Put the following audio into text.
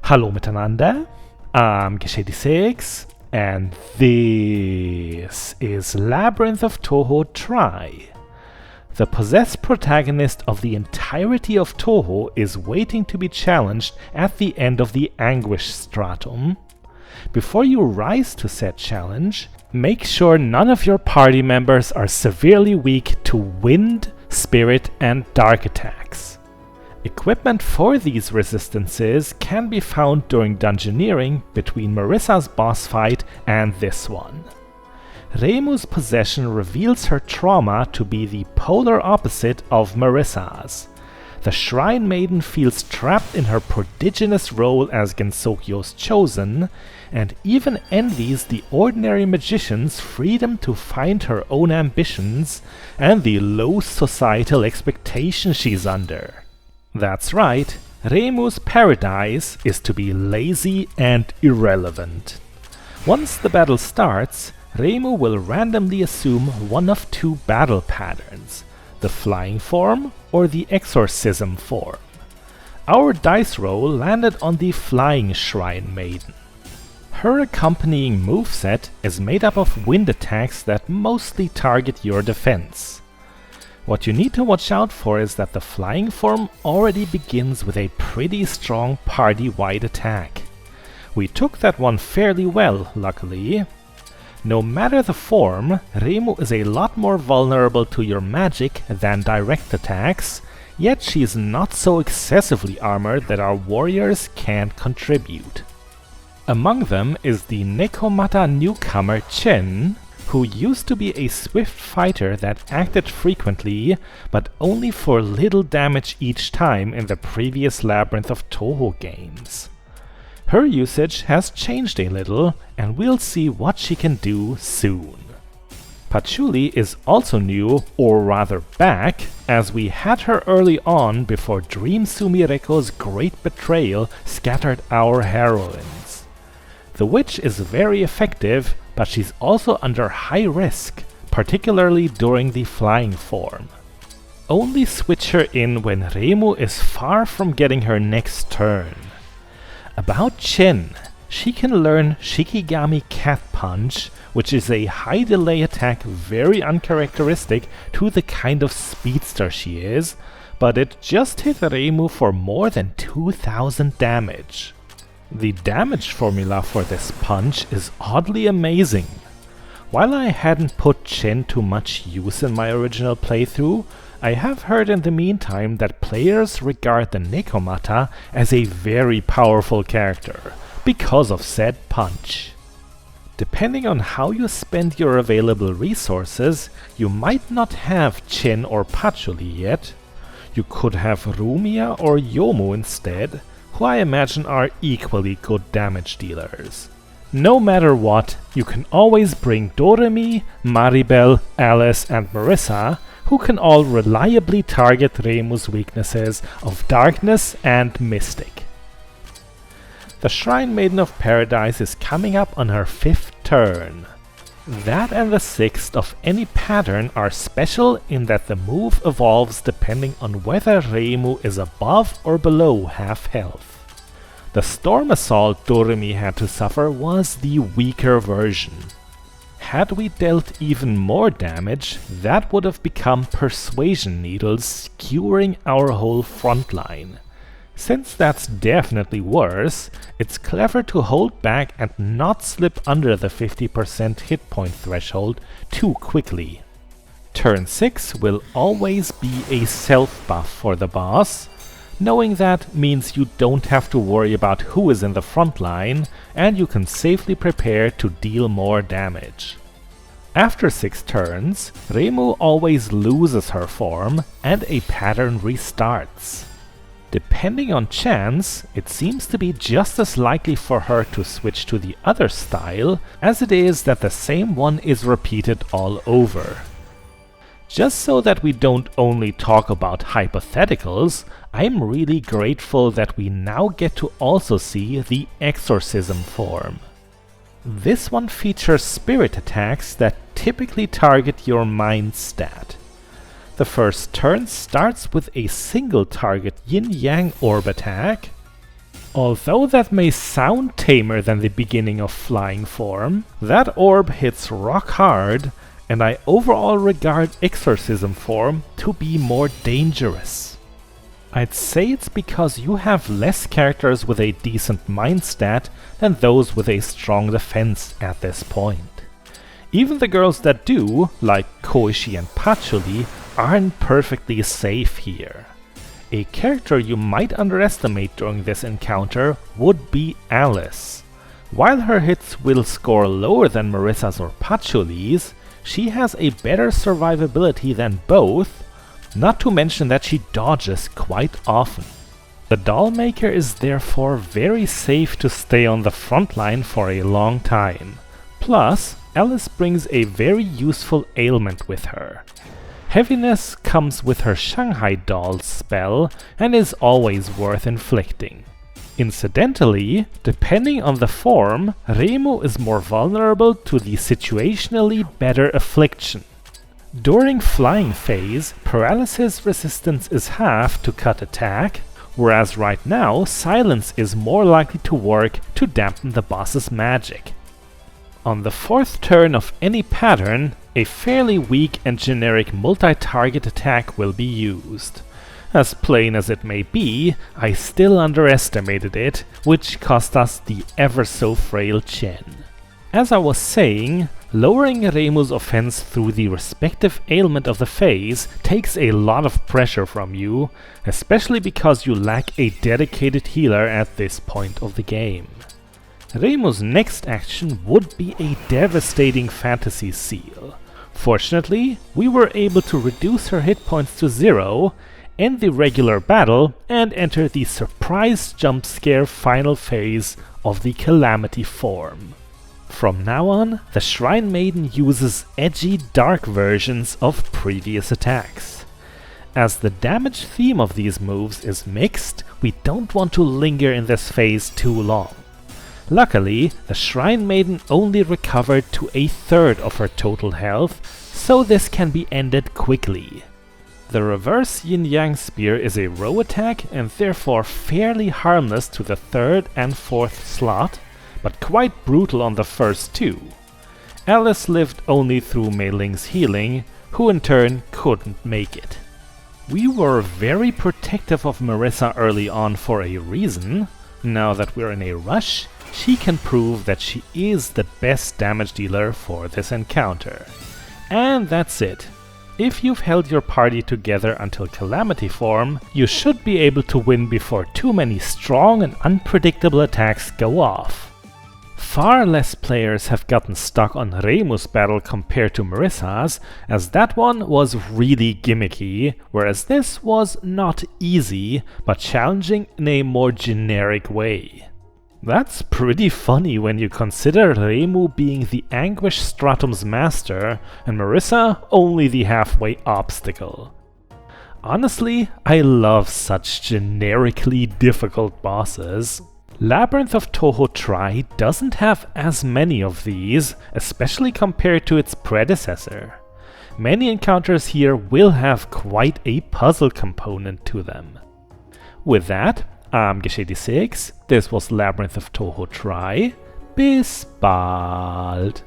Hallo miteinander, I'm Geschedi6 and this is Labyrinth of Touhou Try. The possessed protagonist of the entirety of Touhou is waiting to be challenged at the end of the Anguish stratum. Before you rise to said challenge, make sure none of your party members are severely weak to wind, spirit and dark attacks. Equipment for these resistances can be found during dungeoneering between Marisa's boss fight and this one. Reimu's possession reveals her trauma to be the polar opposite of Marisa's. The Shrine Maiden feels trapped in her prodigious role as Gensokyo's chosen, and even envies the ordinary magician's freedom to find her own ambitions and the low societal expectations she's under. That's right, Reimu's paradise is to be lazy and irrelevant. Once the battle starts, Reimu will randomly assume one of two battle patterns, the flying form or the exorcism form. Our dice roll landed on the flying Shrine Maiden. Her accompanying moveset is made up of wind attacks that mostly target your defense. What you need to watch out for is that the flying form already begins with a pretty strong party-wide attack. We took that one fairly well, luckily. No matter the form, Reimu is a lot more vulnerable to your magic than direct attacks, yet she's not so excessively armored that our warriors can't contribute. Among them is the Nekomata newcomer Chen, who used to be a swift fighter that acted frequently, but only for little damage each time in the previous Labyrinth of Touhou games. Her usage has changed a little, and we'll see what she can do soon. Patchouli is also new, or rather back, as we had her early on before Dream Sumireko's great betrayal scattered our heroines. The witch is very effective, but she's also under high risk, particularly during the flying form. Only switch her in when Reimu is far from getting her next turn. About Chen, she can learn Shikigami Cat Punch, which is a high delay attack very uncharacteristic to the kind of speedster she is, but it just hit Reimu for more than 2000 damage. The damage formula for this punch is oddly amazing. While I hadn't put Chen to much use in my original playthrough, I have heard in the meantime that players regard the Nekomata as a very powerful character, because of said punch. Depending on how you spend your available resources, you might not have Chen or Patchouli yet. You could have Rumia or Yomu instead, who I imagine are equally good damage dealers. No matter what, you can always bring Doremi, Maribel, Alice and Marisa, who can all reliably target Reimu's weaknesses of Darkness and Mystic. The Shrine Maiden of Paradise is coming up on her 5th turn. That and the 6th of any pattern are special in that the move evolves depending on whether Reimu is above or below half health. The Storm Assault Doremi had to suffer was the weaker version. Had we dealt even more damage, that would have become Persuasion Needles skewering our whole front line. Since that's definitely worse, it's clever to hold back and not slip under the 50% hit point threshold too quickly. Turn 6 will always be a self-buff for the boss. Knowing that means you don't have to worry about who is in the front line, and you can safely prepare to deal more damage. After 6 turns, Reimu always loses her form, and a pattern restarts. Depending on chance, it seems to be just as likely for her to switch to the other style as it is that the same one is repeated all over. Just so that we don't only talk about hypotheticals, I'm really grateful that we now get to also see the exorcism form. This one features spirit attacks that typically target your mind stat. The first turn starts with a single target yin-yang orb attack. Although that may sound tamer than the beginning of flying form, that orb hits rock hard, and I overall regard exorcism form to be more dangerous. I'd say it's because you have less characters with a decent mind stat than those with a strong defense at this point. Even the girls that do, like Koishi and Patchouli, aren't perfectly safe here. A character you might underestimate during this encounter would be Alice. While her hits will score lower than Marisa's or Patchouli's, she has a better survivability than both, not to mention that she dodges quite often. The doll maker is therefore very safe to stay on the front line for a long time. Plus, Alice brings a very useful ailment with her. Heaviness comes with her Shanghai doll spell and is always worth inflicting. Incidentally, depending on the form, Reimu is more vulnerable to the situationally better affliction. During flying phase, paralysis resistance is half to cut attack, whereas right now silence is more likely to work to dampen the boss's magic. On the fourth turn of any pattern, a fairly weak and generic multi-target attack will be used. As plain as it may be, I still underestimated it, which cost us the ever-so-frail Chen. As I was saying, lowering Reimu's offense through the respective ailment of the phase takes a lot of pressure from you, especially because you lack a dedicated healer at this point of the game. Reimu's next action would be a devastating fantasy seal. Fortunately, we were able to reduce her hit points to 0, end the regular battle, and enter the surprise jump scare final phase of the Calamity form. From now on, the Shrine Maiden uses edgy, dark versions of previous attacks. As the damage theme of these moves is mixed, we don't want to linger in this phase too long. Luckily, the Shrine Maiden only recovered to a third of her total health, so this can be ended quickly. The reverse yin-yang spear is a row attack and therefore fairly harmless to the third and fourth slot, but quite brutal on the first two. Alice lived only through Mei Ling's healing, who in turn couldn't make it. We were very protective of Marisa early on for a reason. Now that we're in a rush, she can prove that she is the best damage dealer for this encounter. And that's it. If you've held your party together until Calamity form, you should be able to win before too many strong and unpredictable attacks go off. Far less players have gotten stuck on Reimu's battle compared to Marisa's, as that one was really gimmicky, whereas this was not easy, but challenging in a more generic way. That's pretty funny when you consider Reimu being the Anguish Stratum's master, and Marisa only the halfway obstacle. Honestly, I love such generically difficult bosses. Labyrinth of Touhou Tri doesn't have as many of these, especially compared to its predecessor. Many encounters here will have quite a puzzle component to them. With that, I'm Gesche6, this was Labyrinth of Touhou Tri. Bis bald!